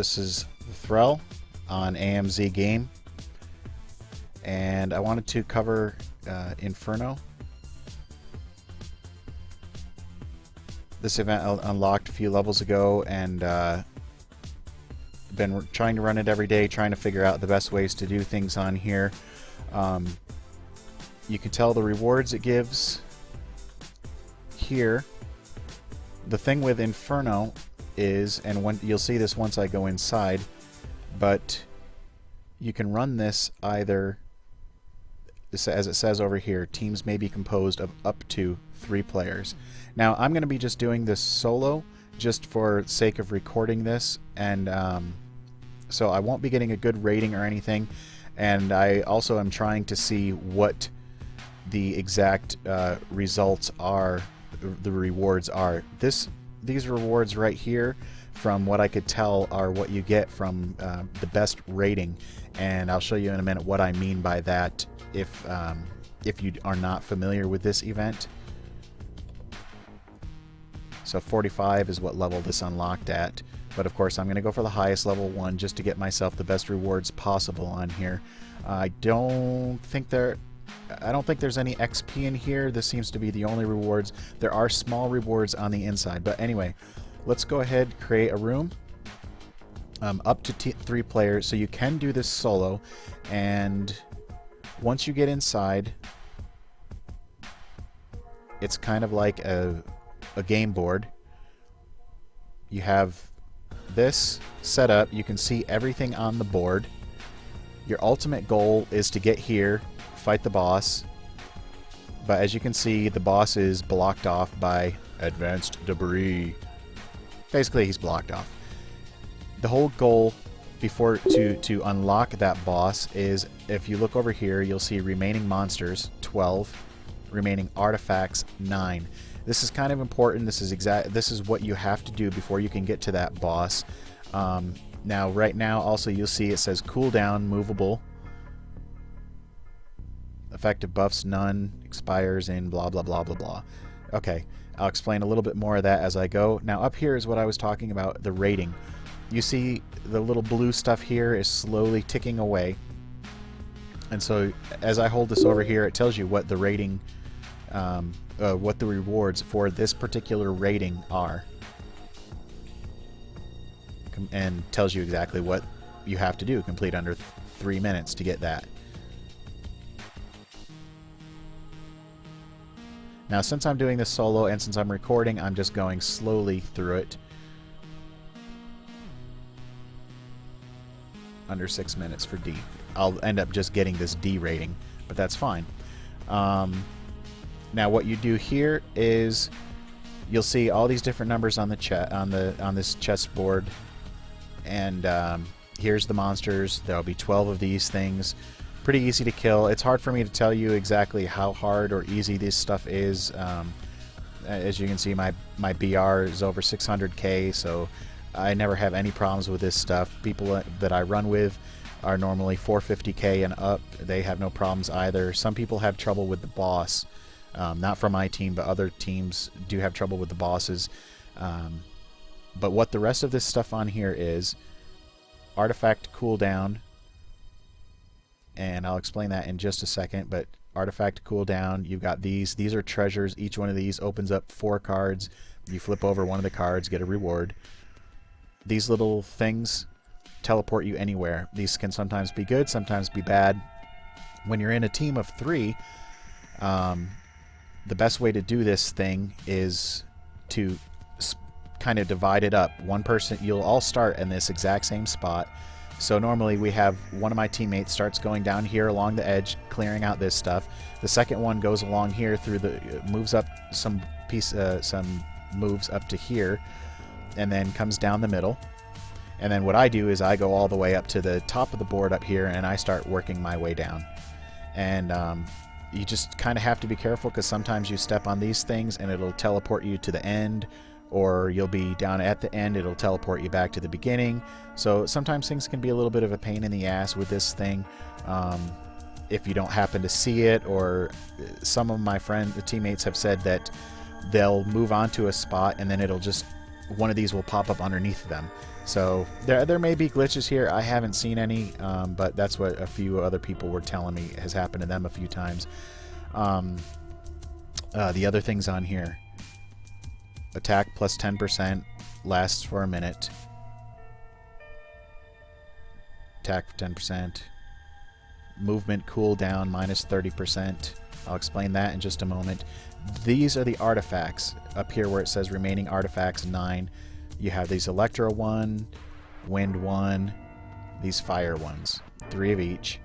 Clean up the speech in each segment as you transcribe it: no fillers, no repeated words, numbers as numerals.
This is Thethrell on AMZ Game, and I wanted to cover Inferno. This event unlocked a few levels ago, and been trying to run it every day, trying to figure out the best ways to do things on here. You can tell the rewards it gives here. The thing with Inferno is, and you'll see this once I go inside, but you can run this either, as it says over here, teams may be composed of up to 3 players. Now I'm going to be just doing this solo just for sake of recording this, and so I won't be getting a good rating or anything, and I also am trying to see what the exact results are, the rewards are. These rewards right here, from what I could tell, are what you get from the best rating, and I'll show you in a minute what I mean by that if you are not familiar with this event. So 45 is what level this unlocked at, but of course I'm going to go for the highest level one just to get myself the best rewards possible on here. I don't think there's any XP in here. This seems to be the only rewards. There are small rewards on the inside, but anyway, let's go ahead, create a room. Up to 3 players, so you can do this solo, and once you get inside, it's kind of like a game board. You have this set up. You can see everything on the board. Your ultimate goal is to get here, fight the boss, but as you can see, the boss is blocked off by advanced debris. Basically, he's blocked off. The whole goal before to unlock that boss is, if you look over here, you'll see remaining monsters 12, remaining artifacts 9. This is kind of important. This is what you have to do before you can get to that boss. Now, right now, also you'll see it says cooldown, movable. Effective buffs none, expires in blah blah blah blah blah. Okay, I'll explain a little bit more of that as I go. Now up here is what I was talking about, the rating. You see the little blue stuff here is slowly ticking away, and so as I hold this over here, it tells you what the rating, what the rewards for this particular rating are, and tells you exactly what you have to do. Complete under 3 minutes to get that. Now, since I'm doing this solo and since I'm recording, I'm just going slowly through it. Under 6 minutes for D. I'll end up just getting this D rating, but that's fine. Now, what you do here is you'll see all these different numbers on the on this chessboard, and here's the monsters. There'll be 12 of these things. Pretty easy to kill. It's hard for me to tell you exactly how hard or easy this stuff is. As you can see, my BR is over 600k, so I never have any problems with this stuff. People that I run with are normally 450k and up. They have no problems either. Some people have trouble with the boss. Not from my team, but other teams do have trouble with the bosses. But what the rest of this stuff on here is, artifact cooldown, and I'll explain that in just a second, but artifact cooldown, you've got these are treasures. Each one of these opens up 4 cards. You flip over one of the cards, get a reward. These little things teleport you anywhere. These can sometimes be good, sometimes be bad. When you're in a team of 3, the best way to do this thing is to kind of divide it up. One person, you'll all start in this exact same spot. So normally we have one of my teammates starts going down here along the edge, clearing out this stuff. The second one goes along here through moves up some moves up to here, and then comes down the middle. And then what I do is I go all the way up to the top of the board up here, and I start working my way down. And you just kind of have to be careful, because sometimes you step on these things and it'll teleport you to the end, or you'll be down at the end, it'll teleport you back to the beginning. So sometimes things can be a little bit of a pain in the ass with this thing. If you don't happen to see it, or some of my teammates have said that they'll move on to a spot and then it'll just, one of these will pop up underneath them. So there may be glitches here. I haven't seen any, but that's what a few other people were telling me has happened to them a few times. The other things on here: attack plus 10%, lasts for a minute. Attack for 10%. Movement cooldown minus 30%. I'll explain that in just a moment. These are the artifacts. Up here where it says remaining artifacts 9, you have these Electro 1, Wind 1, these Fire ones, 3 of each.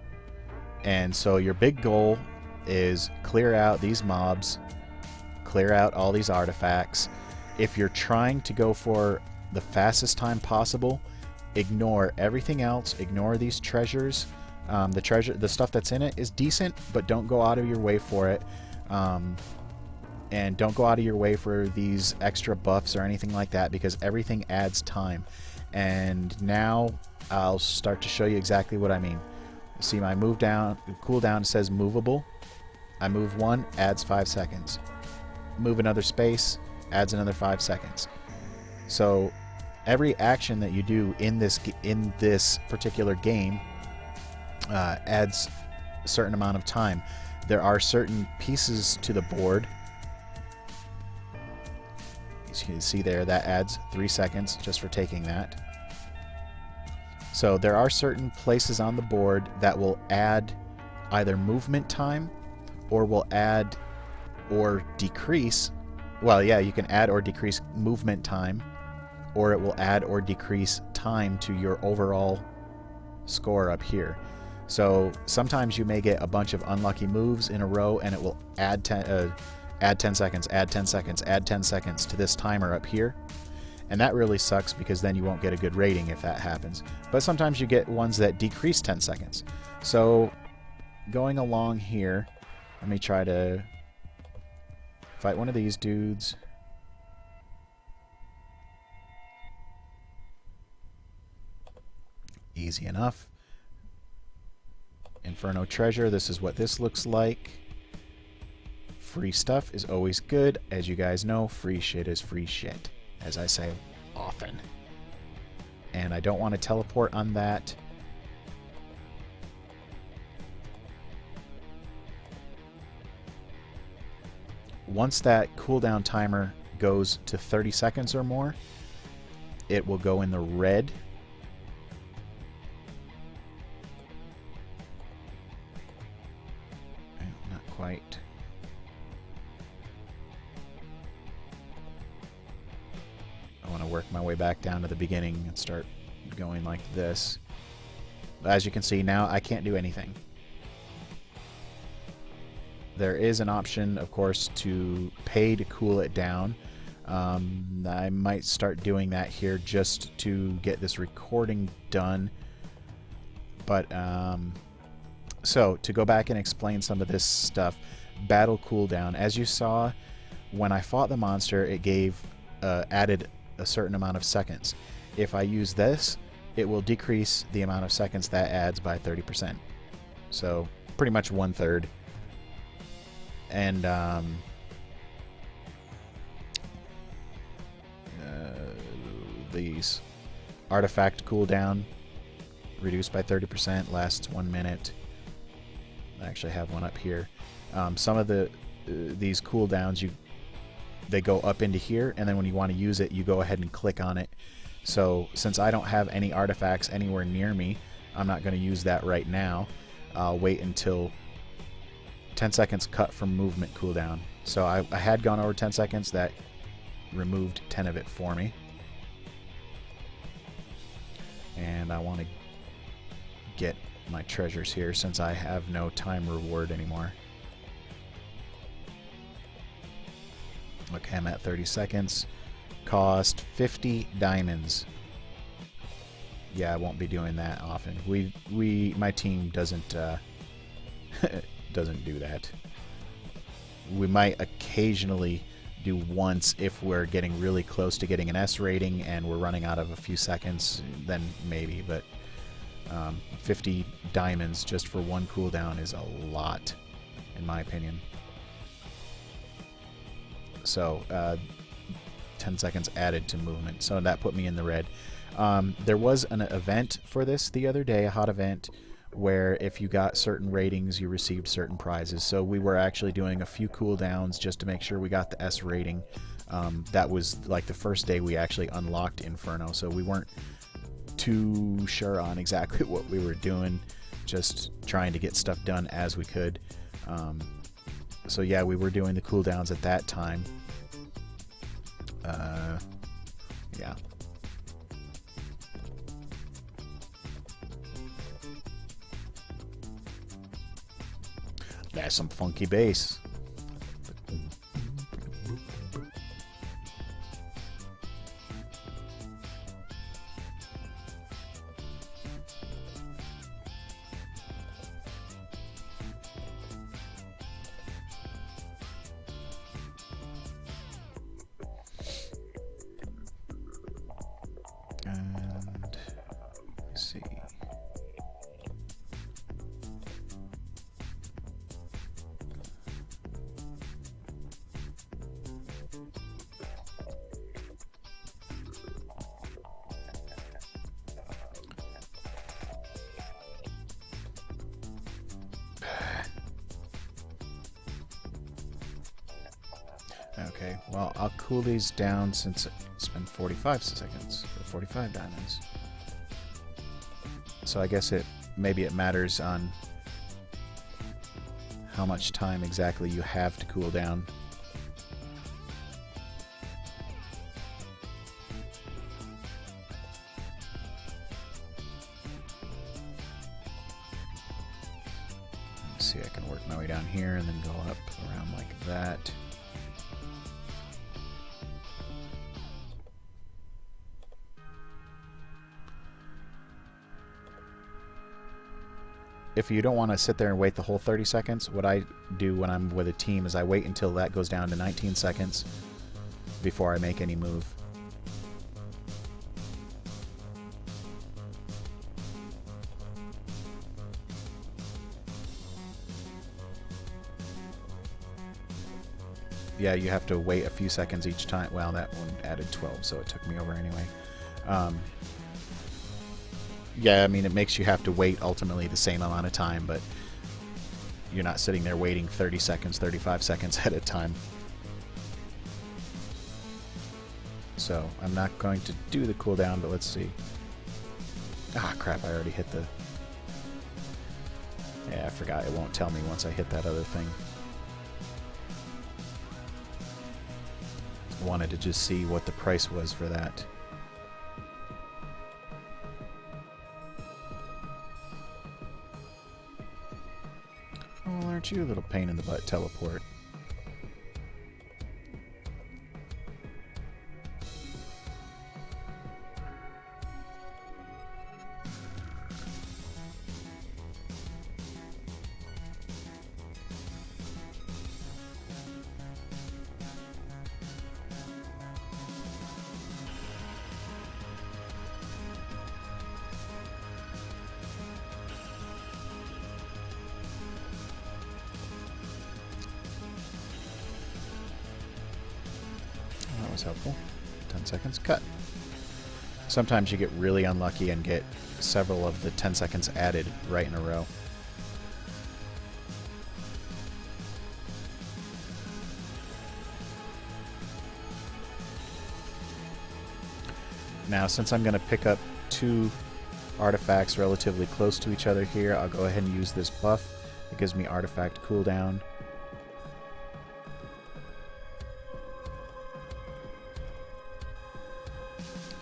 And so your big goal is clear out these mobs, clear out all these artifacts. If you're trying to go for the fastest time possible, ignore everything else, ignore these treasures. The stuff that's in it is decent, but don't go out of your way for it. And don't go out of your way for these extra buffs or anything like that, because everything adds time. And now I'll start to show you exactly what I mean. See my cooldown says movable. I move 1, adds 5 seconds. Move another space, adds another 5 seconds. So every action that you do in this particular game adds a certain amount of time. There are certain pieces to the board. As you can see there, that adds 3 seconds just for taking that. So there are certain places on the board that will add either movement time, or will add or decrease. Well, yeah, you can add or decrease movement time, or it will add or decrease time to your overall score up here. So sometimes you may get a bunch of unlucky moves in a row, and it will add 10 seconds, add 10 seconds, add 10 seconds to this timer up here. And that really sucks, because then you won't get a good rating if that happens. But sometimes you get ones that decrease 10 seconds. So going along here, let me try to fight one of these dudes. Easy enough. Inferno treasure, this is what this looks like. Free stuff is always good. As you guys know, free shit is free shit, as I say often. And I don't want to teleport on that. Once that cooldown timer goes to 30 seconds or more, it will go in the red. Not quite. I want to work my way back down to the beginning and start going like this. But as you can see now, I can't do anything. There is an option, of course, to pay to cool it down. I might start doing that here just to get this recording done. But, so, to go back and explain some of this stuff, battle cooldown. As you saw, when I fought the monster, it added a certain amount of seconds. If I use this, it will decrease the amount of seconds that adds by 30%. So, pretty much 1/3. And these artifact cooldown reduced by 30%, lasts 1 minute. I actually have one up here. Some of these cooldowns, they go up into here, and then when you want to use it, you go ahead and click on it. So since I don't have any artifacts anywhere near me, I'm not going to use that right now. I'll wait until 10 seconds cut from movement cooldown. So I had gone over 10 seconds. That removed 10 of it for me. And I want to get my treasures here since I have no time reward anymore. Okay, I'm at 30 seconds. Cost 50 diamonds. Yeah, I won't be doing that often. My team doesn't doesn't do that. We might occasionally do once if we're getting really close to getting an S rating and we're running out of a few seconds, then maybe, but 50 diamonds just for one cooldown is a lot, in my opinion. So 10 seconds added to movement, so that put me in the red. There was an event for this the other day, a hot event, where if you got certain ratings, you received certain prizes. So we were actually doing a few cooldowns just to make sure we got the S rating. That was like the first day we actually unlocked Inferno, so we weren't too sure on exactly what we were doing, just trying to get stuff done as we could. So yeah, we were doing the cooldowns at that time. Yeah. That's some funky bass. And let's see. Okay, well, I'll cool these down since it's been 45 seconds, or 45 diamonds. So I guess maybe it matters on how much time exactly you have to cool down. Let's see, I can work my way down here and then go up around like that. If you don't want to sit there and wait the whole 30 seconds, what I do when I'm with a team is I wait until that goes down to 19 seconds before I make any move. Yeah, you have to wait a few seconds each time. Well, that one added 12, so it took me over anyway. Yeah, I mean, it makes you have to wait ultimately the same amount of time, but you're not sitting there waiting 30 seconds, 35 seconds at a time. So I'm not going to do the cooldown, but let's see. Ah, crap, I already hit the... Yeah, I forgot. It won't tell me once I hit that other thing. I wanted to just see what the price was for that. Well, aren't you a little pain in the butt, teleport? That was helpful. 10 seconds. Cut. Sometimes you get really unlucky and get several of the 10 seconds added right in a row. Now, since I'm going to pick up two artifacts relatively close to each other here, I'll go ahead and use this buff. It gives me artifact cooldown.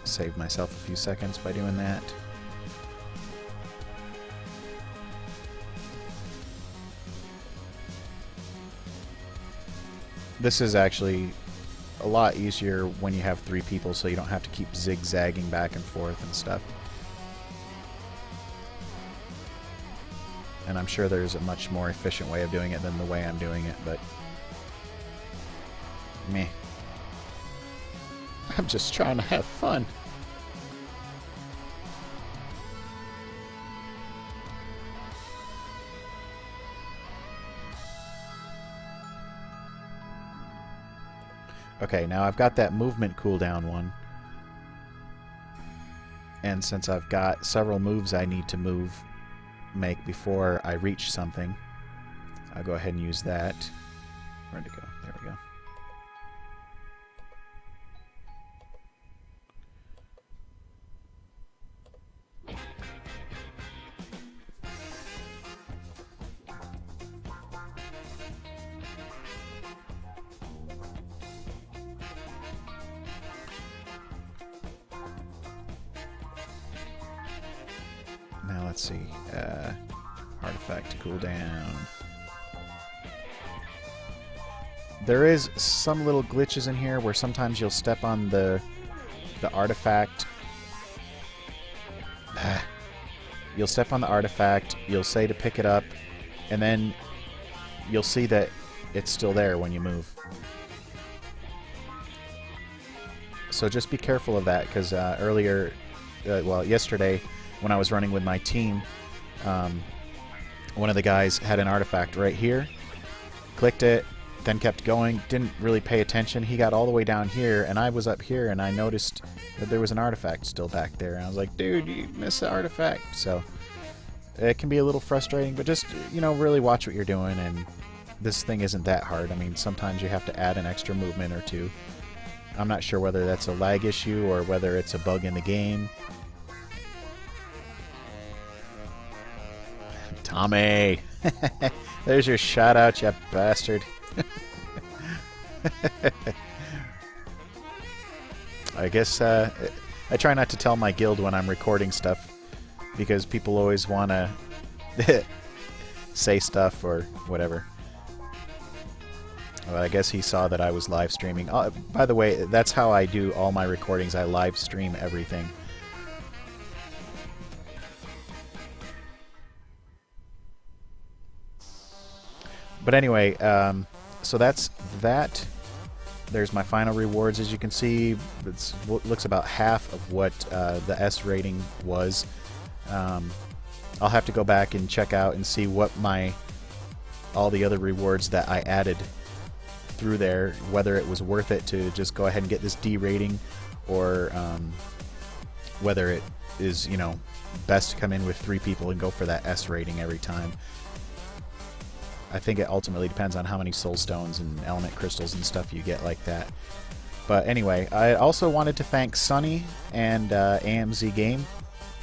Save myself a few seconds by doing that. This is actually a lot easier when you have 3 people, so you don't have to keep zigzagging back and forth and stuff. And I'm sure there's a much more efficient way of doing it than the way I'm doing it, but meh. I'm just trying to have fun. Okay, now I've got that movement cooldown one. And since I've got several moves I need to make before I reach something, I'll go ahead and use that. Where'd it go? There we go. Now let's see. Artifact cooldown. There is some little glitches in here where sometimes you'll step on the artifact. You'll step on the artifact, you'll say to pick it up, and then you'll see that it's still there when you move. So just be careful of that, because earlier, well, yesterday, when I was running with my team, one of the guys had an artifact right here, clicked it, then kept going, didn't really pay attention. He got all the way down here, and I was up here, and I noticed that there was an artifact still back there. And I was like, dude, you missed the artifact. So it can be a little frustrating, but just, you know, really watch what you're doing, and this thing isn't that hard. I mean, sometimes you have to add an extra movement or two. I'm not sure whether that's a lag issue or whether it's a bug in the game. Tommy! There's your shout out, you bastard. I guess I try not to tell my guild when I'm recording stuff, because people always want to say stuff or whatever. Well, I guess he saw that I was live streaming. By the way, that's how I do all my recordings. I live stream everything. But anyway, so that's that. There's my final rewards. As you can see, it looks about half of what the S rating was. I'll have to go back and check out and see what all the other rewards that I added through there, whether it was worth it to just go ahead and get this D rating, or whether it is, you know, best to come in with 3 people and go for that S rating every time. I think it ultimately depends on how many soul stones and element crystals and stuff you get like that. But anyway, I also wanted to thank Sunny and AMZ Game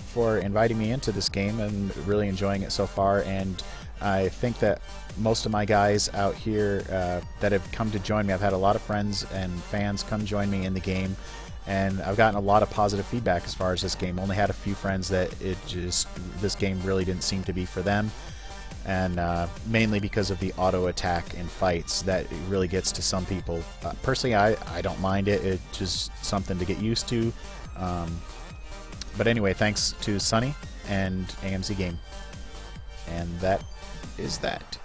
for inviting me into this game, and really enjoying it so far. And I think that most of my guys out here that have come to join me, I've had a lot of friends and fans come join me in the game, and I've gotten a lot of positive feedback as far as this game. Only had a few friends that this game really didn't seem to be for them, and mainly because of the auto attack in fights that it really gets to some people. Personally, I don't mind it. It's just something to get used to. But anyway, thanks to Sunny and AMZ Game. And that is that.